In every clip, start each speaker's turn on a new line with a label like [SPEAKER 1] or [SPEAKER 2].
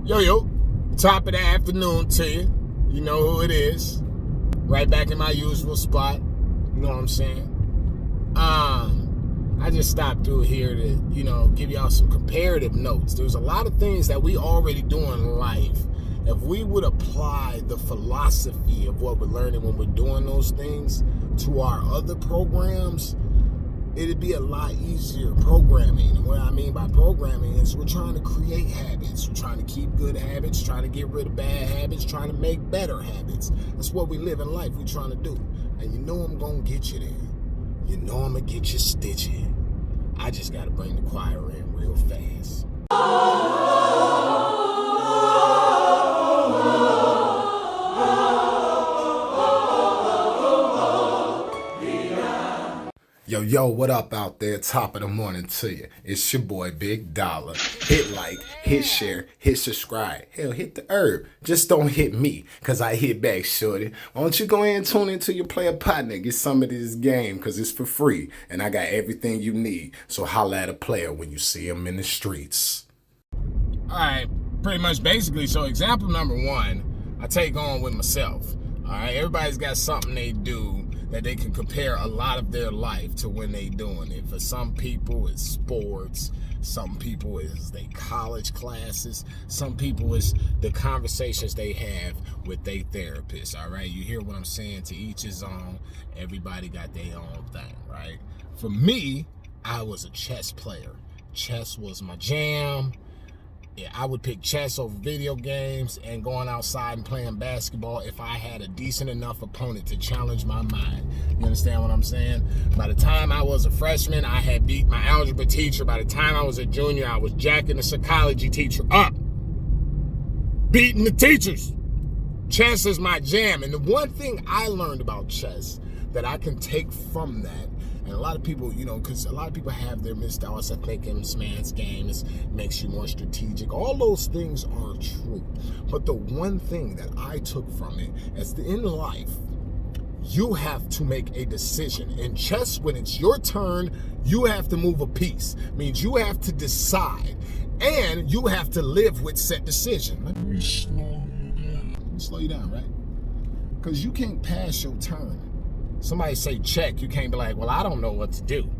[SPEAKER 1] Yo, top of the afternoon to you. You know who it is. Right back in my usual spot. You know what I'm saying? I just stopped through here to, give y'all some comparative notes. There's a lot of things that we already do in life. If we would apply the philosophy of what we're learning when we're doing those things to our other programs, it'd be a lot easier programming. And what I mean by programming is we're trying to create habits. We're trying to keep good habits, trying to get rid of bad habits, trying to make better habits. That's what we live in life. We're trying to do. And you know I'm going to get you there. You know I'm going to get you stitchy. I just got to bring the choir in real fast. Yo, what up out there? Top of the morning to you. It's your boy, Big Dollar. Hit like, hit share, hit subscribe. Hell, hit the herb. Just don't hit me, because I hit back, shorty. Why don't you go ahead and tune into your player partner, get some of this game, because it's for free. And I got everything you need. So holla at a player when you see him in the streets. Alright, pretty much basically, so example number one, I take on with myself. Alright, everybody's got something they do that they can compare a lot of their life to when they doing it. For some people, it's sports. Some people, it's their college classes. Some people, it's the conversations they have with their therapist, all right? You hear what I'm saying? To each his own. Everybody got their own thing, right? For me, I was a chess player. Chess was my jam. Yeah, I would pick chess over video games and going outside and playing basketball if I had a decent enough opponent to challenge my mind. You understand what I'm saying? By the time I was a freshman, I had beat my algebra teacher. By the time I was a junior, I was jacking the psychology teacher up. Beating the teachers. Chess is my jam. And the one thing I learned about chess that I can take from that, and a lot of people, because a lot of people have their misthoughts that think this man's game makes you more strategic. All those things are true. But the one thing that I took from it is that in life, you have to make a decision. In chess, when it's your turn, you have to move a piece. Means you have to decide. And you have to live with said decision. Let me slow you down, right? Because you can't pass your turn. Somebody say check, you can't be like, well, I don't know what to do.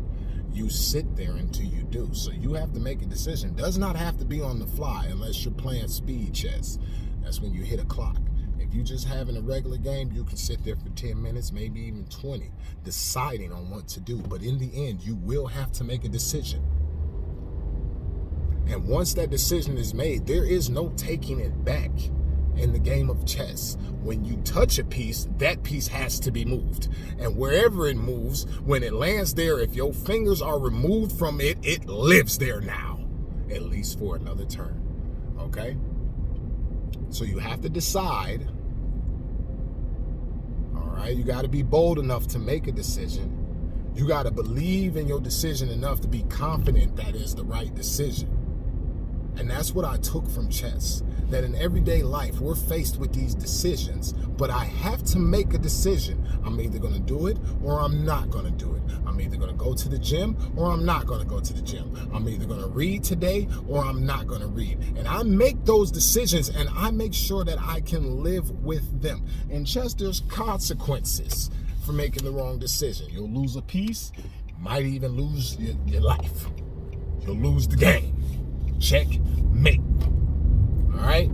[SPEAKER 1] You sit there until you do. So you have to make a decision. Does not have to be on the fly unless you're playing speed chess. That's when you hit a clock. If you're just having a regular game, you can sit there for 10 minutes, maybe even 20, deciding on what to do. But in the end, you will have to make a decision. And once that decision is made, there is no taking it back. In the game of chess, when you touch a piece, that piece has to be moved. And wherever it moves, when it lands there, if your fingers are removed from it, it lives there now, at least for another turn. Okay? So you have to decide. All right? You got to be bold enough to make a decision. You got to believe in your decision enough to be confident that is the right decision. And that's what I took from chess. That in everyday life, we're faced with these decisions, but I have to make a decision. I'm either going to do it or I'm not going to do it. I'm either going to go to the gym or I'm not going to go to the gym. I'm either going to read today or I'm not going to read. And I make those decisions and I make sure that I can live with them. In chess, there's consequences for making the wrong decision. You'll lose a piece, you might even lose your life. You'll lose the game. Checkmate. All right.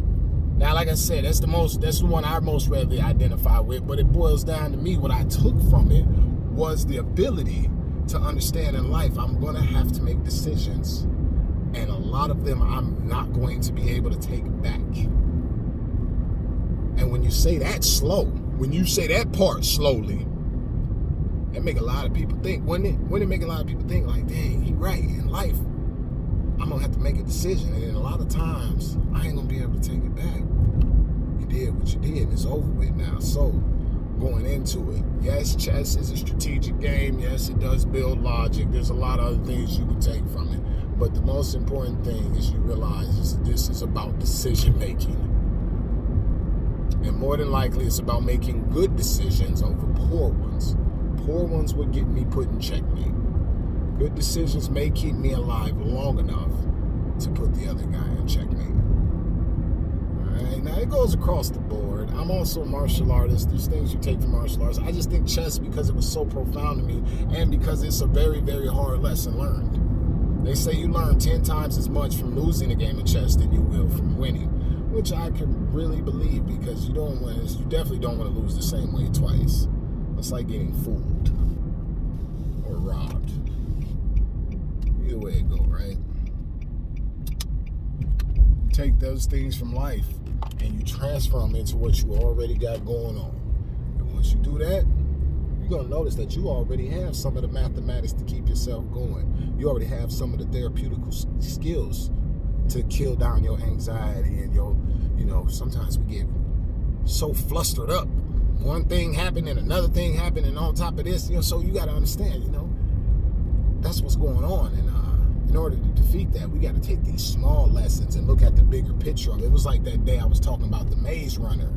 [SPEAKER 1] Now, like I said, that's the one I most readily identify with. But it boils down to me. What I took from it was the ability to understand in life I'm going to have to make decisions, and a lot of them I'm not going to be able to take back. And when you say that when you say that part slowly, that make a lot of people think. Wouldn't it make a lot of people think like, dang, he right in life? I'm going to have to make a decision. And a lot of times, I ain't going to be able to take it back. You did what you did, and it's over with now. So, going into it, yes, chess is a strategic game. Yes, it does build logic. There's a lot of other things you can take from it. But the most important thing is you realize this is about decision making. And more than likely, it's about making good decisions over poor ones. Poor ones would get me put in checkmate. Good decisions may keep me alive long enough to put the other guy in checkmate. it goes across the board. I'm also a martial artist. There's things you take from martial arts. I just think chess, because it was so profound to me, and because it's a very, very hard lesson learned. They say you learn 10 times as much from losing a game of chess than you will from winning, which I can really believe, because you definitely don't want to lose the same way twice. It's like getting fooled or robbed. Either way it go, right? You take those things from life and you transfer them into what you already got going on. And once you do that, you're going to notice that you already have some of the mathematics to keep yourself going. You already have some of the therapeutical skills to kill down your anxiety and your, sometimes we get so flustered up. One thing happened and another thing happened, and on top of this, so you got to understand, that's what's going on. And in order to defeat that, we got to take these small lessons and look at the bigger picture of it. It was like that day I was talking about the Maze Runner,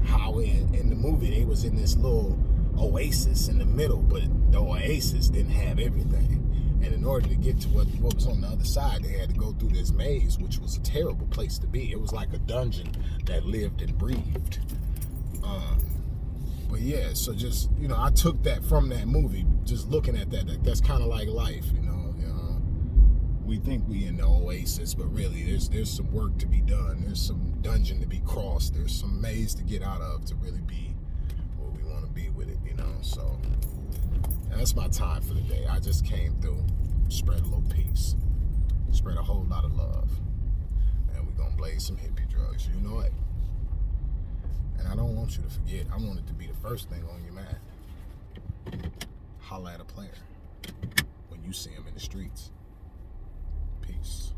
[SPEAKER 1] how in the movie they was in this little oasis in the middle, but the oasis didn't have everything. And in order to get to what was on the other side, they had to go through this maze, which was a terrible place to be. It was like a dungeon that lived and breathed. But yeah, so just, I took that from that movie, just looking at that's kind of like life, We think we in the oasis, but really there's some work to be done. There's some dungeon to be crossed. There's some maze to get out of to really be where we want to be with it, So that's my time for the day. I just came through, spread a little peace, spread a whole lot of love, and we're gonna blaze some hippie drugs. You know it. And I don't want you to forget. I want it to be the first thing on your mind. Holla at a player when you see him in the streets. Peace.